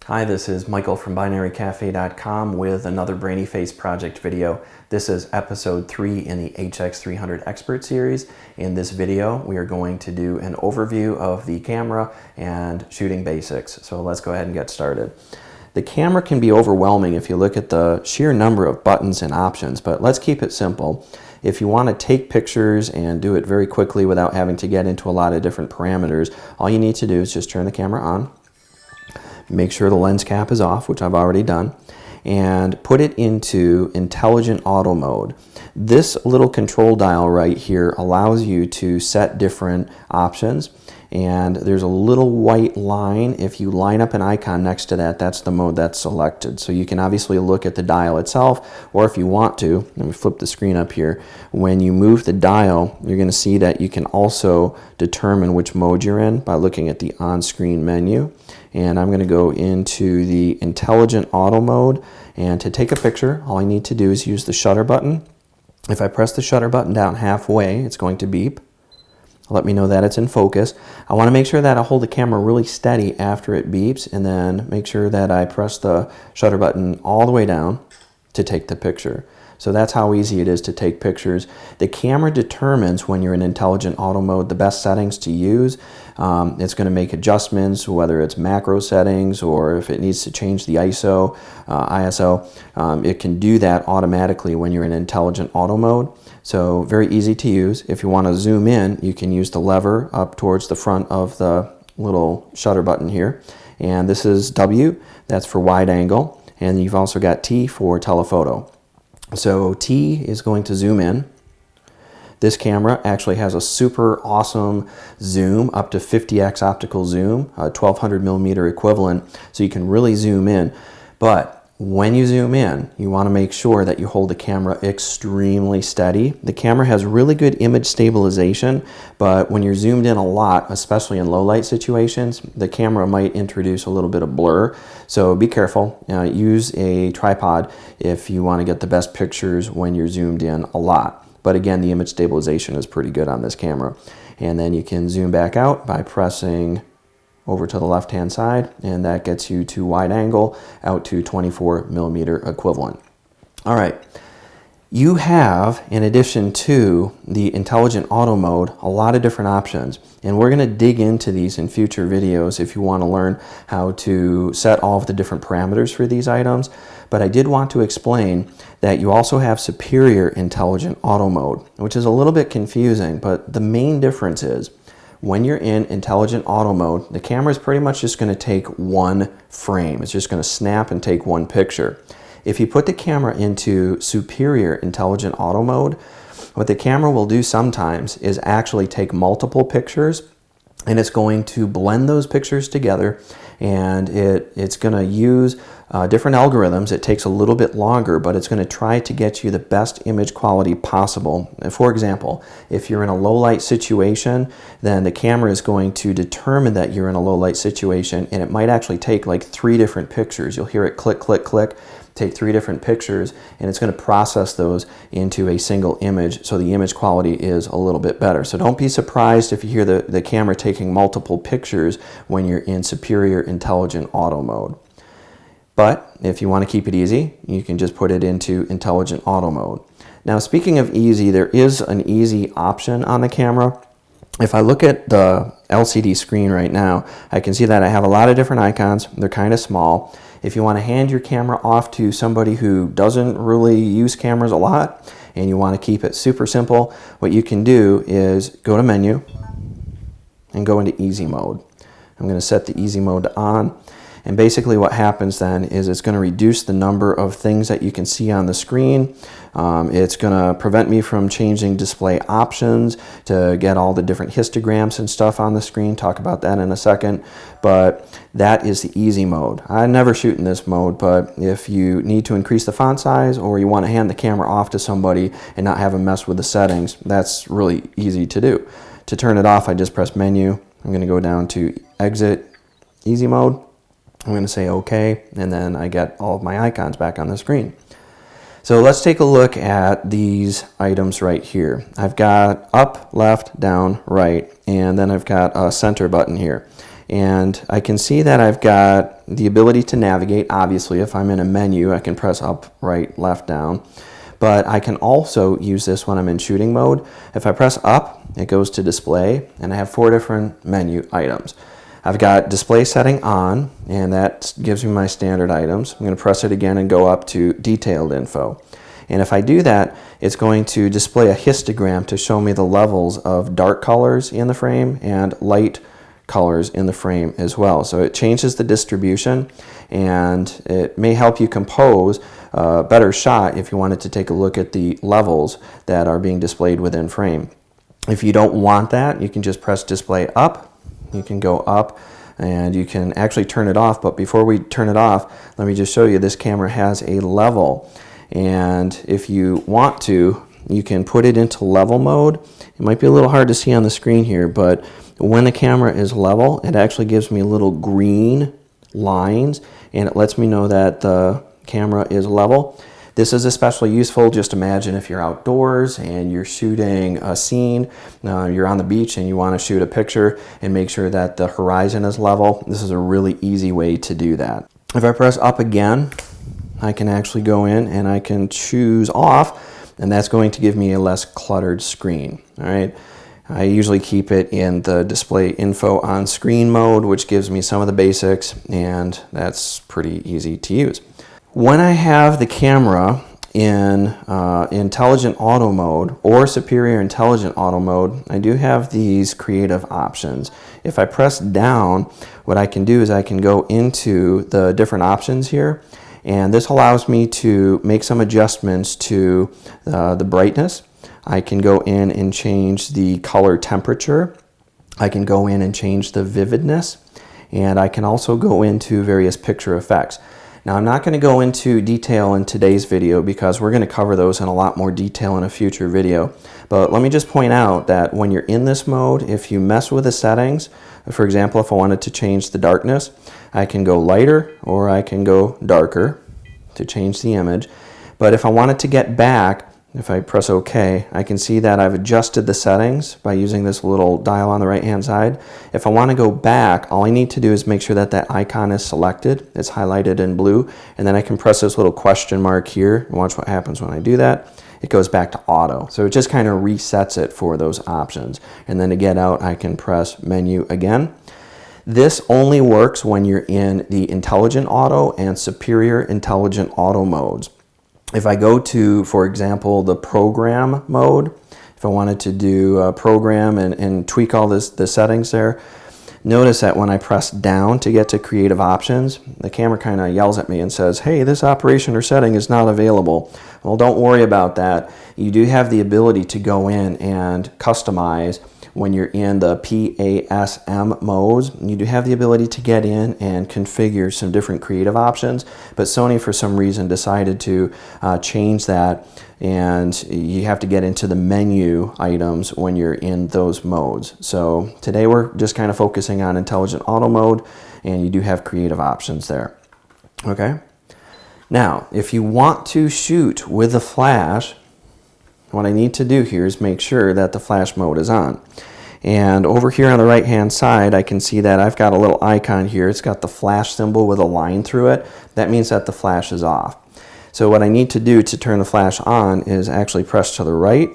Hi, this is Michael from BinaryCafe.com with another BrainyFaceProject video. This is episode 3 in the HX300 Expert Series. In this video, we are going to do an overview of the camera and shooting basics. So let's go ahead and get started. The camera can be overwhelming if you look at the sheer number of buttons and options, but let's keep it simple. If you want to take pictures and do it very quickly without having to get into a lot of different parameters, all you need to do is just turn the camera on. Make sure the lens cap is off, which I've already done, and put it into intelligent auto mode. This little control dial right here allows you to set different options, and there's a little white line. If you line up an icon next to that, that's the mode that's selected. So you can obviously look at the dial itself, or if you want to, let me flip the screen up here. When you move the dial, you're going to see that you can also determine which mode you're in by looking at the on-screen menu. And I'm going to go into the intelligent auto mode, and to take a picture, all I need to do is use the shutter button. If I press the shutter button down halfway, it's going to beep. Let me know that it's in focus. I want to make sure that I hold the camera really steady after it beeps, and then make sure that I press the shutter button all the way down to take the picture. So that's how easy it is to take pictures. The camera determines, when you're in intelligent auto mode, the best settings to use. It's going to make adjustments, whether it's macro settings or if it needs to change the ISO. It can do that automatically when you're in intelligent auto mode. So very easy to use. If you want to zoom in, you can use the lever up towards the front of the little shutter button here. And this is W, that's for wide angle. And you've also got T for telephoto. So T is going to zoom in. This camera actually has a super awesome zoom, up to 50x optical zoom, a 1200 millimeter equivalent, so you can really zoom in. But when you zoom in, you want to make sure that you hold the camera extremely steady. The camera has really good image stabilization, but when you're zoomed in a lot, especially in low light situations, the camera might introduce a little bit of blur. So be careful. Use a tripod if you want to get the best pictures when you're zoomed in a lot. But again, the image stabilization is pretty good on this camera. And then you can zoom back out by pressing over to the left hand side, and that gets you to wide angle out to 24 millimeter equivalent. All right, you have, in addition to the intelligent auto mode, a lot of different options, and we're going to dig into these in future videos if you want to learn how to set all of the different parameters for these items. But I did want to explain that you also have superior intelligent auto mode, which is a little bit confusing, but the main difference is when you're in intelligent auto mode, the camera is pretty much just going to take one frame. It's just going to snap and take one picture. If you put the camera into superior intelligent auto mode, what the camera will do sometimes is actually take multiple pictures, and it's going to blend those pictures together, and it's going to use different algorithms. It takes a little bit longer, but it's going to try to get you the best image quality possible. For example, if you're in a low light situation, then the camera is going to determine that you're in a low light situation, and it might actually take like 3 different pictures. You'll hear it click, click, click, take 3 different pictures, and it's going to process those into a single image, so the image quality is a little bit better. So don't be surprised if you hear the camera taking multiple pictures when you're in superior intelligent auto mode. But if you want to keep it easy, you can just put it into intelligent auto mode. Now, speaking of easy, there is an easy option on the camera. If I look at the LCD screen right now, I can see that I have a lot of different icons. They're kind of small. If you want to hand your camera off to somebody who doesn't really use cameras a lot and you want to keep it super simple, what you can do is go to menu and go into easy mode. I'm going to set the easy mode to on. And basically what happens then is it's going to reduce the number of things that you can see on the screen. It's going to prevent me from changing display options to get all the different histograms and stuff on the screen. Talk about that in a second. But that is the easy mode. I never shoot in this mode, but if you need to increase the font size or you want to hand the camera off to somebody and not have them mess with the settings, that's really easy to do. To turn it off, I just press menu. I'm going to go down to exit easy mode. I'm going to say OK, and then I get all of my icons back on the screen. So let's take a look at these items right here. I've got up, left, down, right, and then I've got a center button here. And I can see that I've got the ability to navigate. Obviously, if I'm in a menu, I can press up, right, left, down. But I can also use this when I'm in shooting mode. If I press up, it goes to display, and I have 4 different menu items. I've got display setting on, and that gives me my standard items. I'm going to press it again and go up to detailed info. And if I do that, it's going to display a histogram to show me the levels of dark colors in the frame and light colors in the frame as well. So it changes the distribution, and it may help you compose a better shot if you wanted to take a look at the levels that are being displayed within frame. If you don't want that, you can just press display up. You can go up and you can actually turn it off, but before we turn it off, let me just show you this camera has a level, and if you want to, you can put it into level mode. It might be a little hard to see on the screen here, but when the camera is level, it actually gives me little green lines, and it lets me know that the camera is level. This is especially useful. Just imagine if you're outdoors and you're shooting a scene, you're on the beach and you want to shoot a picture and make sure that the horizon is level. This is a really easy way to do that. If I press up again, I can actually go in and I can choose off, and that's going to give me a less cluttered screen. All right. I usually keep it in the display info on screen mode, which gives me some of the basics, and that's pretty easy to use. When I have the camera in intelligent auto mode or superior intelligent auto mode, I do have these creative options. If I press down, what I can do is I can go into the different options here, and this allows me to make some adjustments to the brightness. I can go in and change the color temperature. I can go in and change the vividness, and I can also go into various picture effects. Now, I'm not going to go into detail in today's video because we're going to cover those in a lot more detail in a future video. But let me just point out that when you're in this mode, if you mess with the settings, for example, if I wanted to change the darkness, I can go lighter or I can go darker to change the image. But if I wanted to get back, if I press OK, I can see that I've adjusted the settings by using this little dial on the right hand side. If I want to go back, all I need to do is make sure that that icon is selected. It's highlighted in blue, and then I can press this little question mark here and watch what happens when I do that. It goes back to auto. So it just kind of resets it for those options. And then to get out, I can press menu again. This only works when you're in the intelligent auto and superior intelligent auto modes. If I go to, for example, the program mode, if I wanted to do a program and tweak all the settings there, notice that when I press down to get to creative options, the camera kind of yells at me and says, hey, this operation or setting is not available. Well, don't worry about that. You do have the ability to go in and customize when you're in the PASM modes. You do have the ability to get in and configure some different creative options, but Sony for some reason decided to change that, and you have to get into the menu items when you're in those modes. So today we're just kind of focusing on intelligent auto mode, and you do have creative options there. Okay. Now, if you want to shoot with a flash, what I need to do here is make sure that the flash mode is on. And over here on the right hand side, I can see that I've got a little icon here. It's got the flash symbol with a line through it. That means that the flash is off. So what I need to do to turn the flash on is actually press to the right,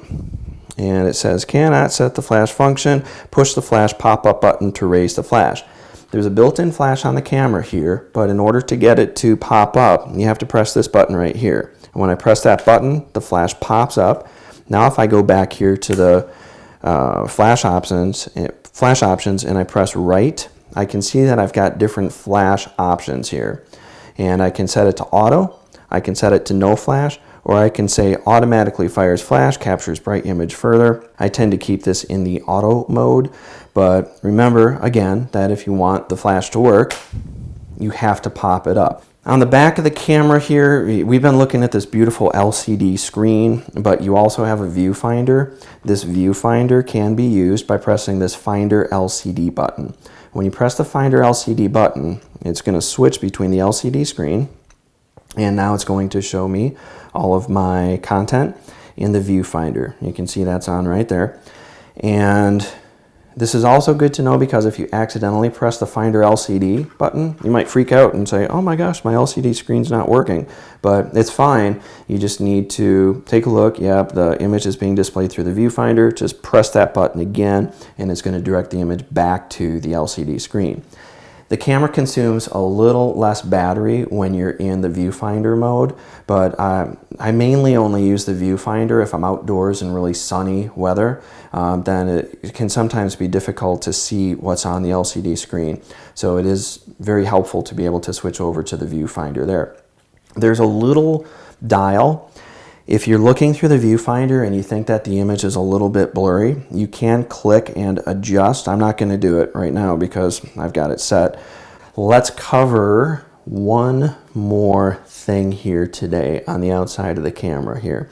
and it says cannot set the flash function. Push the flash pop-up button to raise the flash. There's a built-in flash on the camera here, but in order to get it to pop up, you have to press this button right here. And when I press that button, the flash pops up. Now if I go back here to the flash options and I press right, I can see that I've got different flash options here. And I can set it to auto, I can set it to no flash, or I can say automatically fires flash, captures bright image further. I tend to keep this in the auto mode, but remember again that if you want the flash to work, you have to pop it up. On the back of the camera here, we've been looking at this beautiful LCD screen, but you also have a viewfinder. This viewfinder can be used by pressing this Finder LCD button. When you press the Finder LCD button, it's going to switch between the LCD screen, and now it's going to show me all of my content in the viewfinder. You can see that's on right there. And This is also good to know because if you accidentally press the Finder LCD button, you might freak out and say, oh my gosh, my LCD screen's not working. But it's fine. You just need to take a look. Yep, the image is being displayed through the viewfinder. Just press that button again, and it's going to direct the image back to the LCD screen. The camera consumes a little less battery when you're in the viewfinder mode, but I mainly only use the viewfinder if I'm outdoors in really sunny weather. Then it can sometimes be difficult to see what's on the LCD screen. So it is very helpful to be able to switch over to the viewfinder there. There's a little dial. If you're looking through the viewfinder and you think that the image is a little bit blurry, you can click and adjust. I'm not going to do it right now because I've got it set. Let's cover one more thing here today on the outside of the camera here,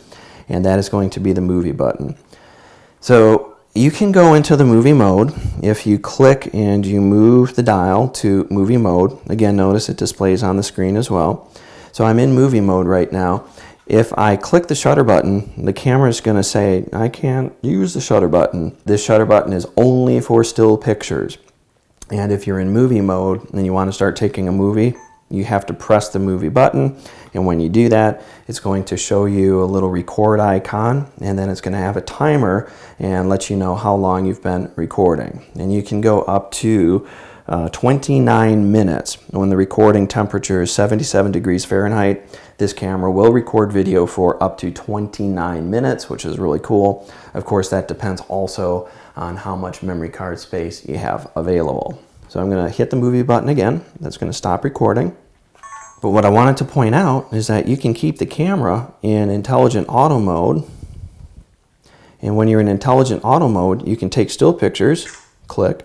and that is going to be the movie button. So you can go into the movie mode if you click and you move the dial to movie mode. Again, notice it displays on the screen as well. So I'm in movie mode right now. If I click the shutter button, the camera is going to say, I can't use the shutter button. This shutter button is only for still pictures. And if you're in movie mode and you want to start taking a movie, you have to press the movie button. And when you do that, it's going to show you a little record icon, and then it's going to have a timer and let you know how long you've been recording. And you can go up to 29 minutes. When the recording temperature is 77 degrees Fahrenheit, this camera will record video for up to 29 minutes, which is really cool. Of course, that depends also on how much memory card space you have available. So I'm going to hit the movie button again. That's going to stop recording. But what I wanted to point out is that you can keep the camera in intelligent auto mode. And when you're in intelligent auto mode, you can take still pictures, click,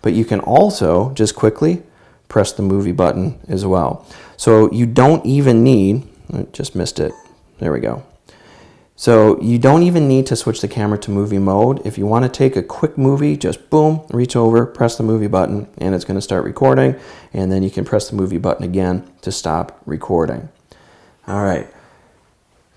but you can also just quickly press the movie button as well. So you don't even need, I just missed it, there we go. So you don't even need to switch the camera to movie mode. If you want to take a quick movie, just boom, reach over, press the movie button, and it's going to start recording, and then you can press the movie button again to stop recording. All right.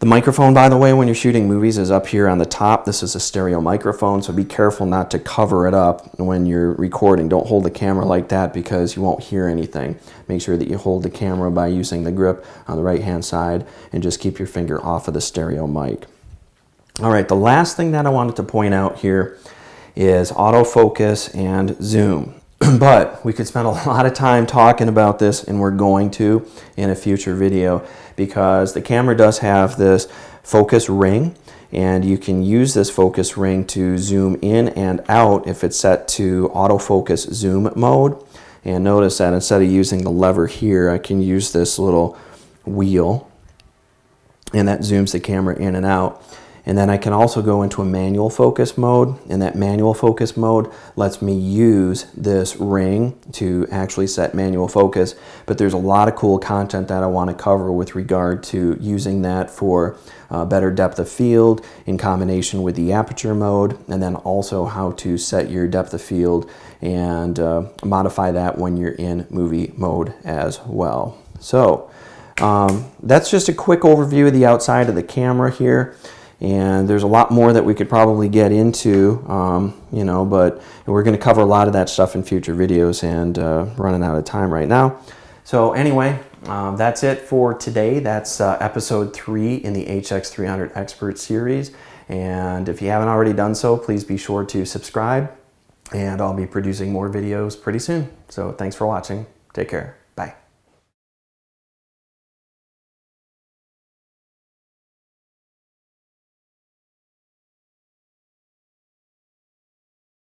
The microphone, by the way, when you're shooting movies is up here on the top. This is a stereo microphone, so be careful not to cover it up when you're recording. Don't hold the camera like that because you won't hear anything. Make sure that you hold the camera by using the grip on the right-hand side and just keep your finger off of the stereo mic. All right, the last thing that I wanted to point out here is autofocus and zoom. But we could spend a lot of time talking about this, and we're going to in a future video, because the camera does have this focus ring, and you can use this focus ring to zoom in and out if it's set to autofocus zoom mode. And notice that instead of using the lever here, I can use this little wheel, and that zooms the camera in and out. And then I can also go into a manual focus mode, and that manual focus mode lets me use this ring to actually set manual focus. But there's a lot of cool content that I want to cover with regard to using that for better depth of field in combination with the aperture mode, and then also how to set your depth of field and modify that when you're in movie mode as well. So that's just a quick overview of the outside of the camera here. And there's a lot more that we could probably get into, you know, but we're going to cover a lot of that stuff in future videos, and running out of time right now. So anyway, that's it for today. That's episode 3 in the HX300 Expert Series. And if you haven't already done so, please be sure to subscribe, and I'll be producing more videos pretty soon. So thanks for watching. Take care.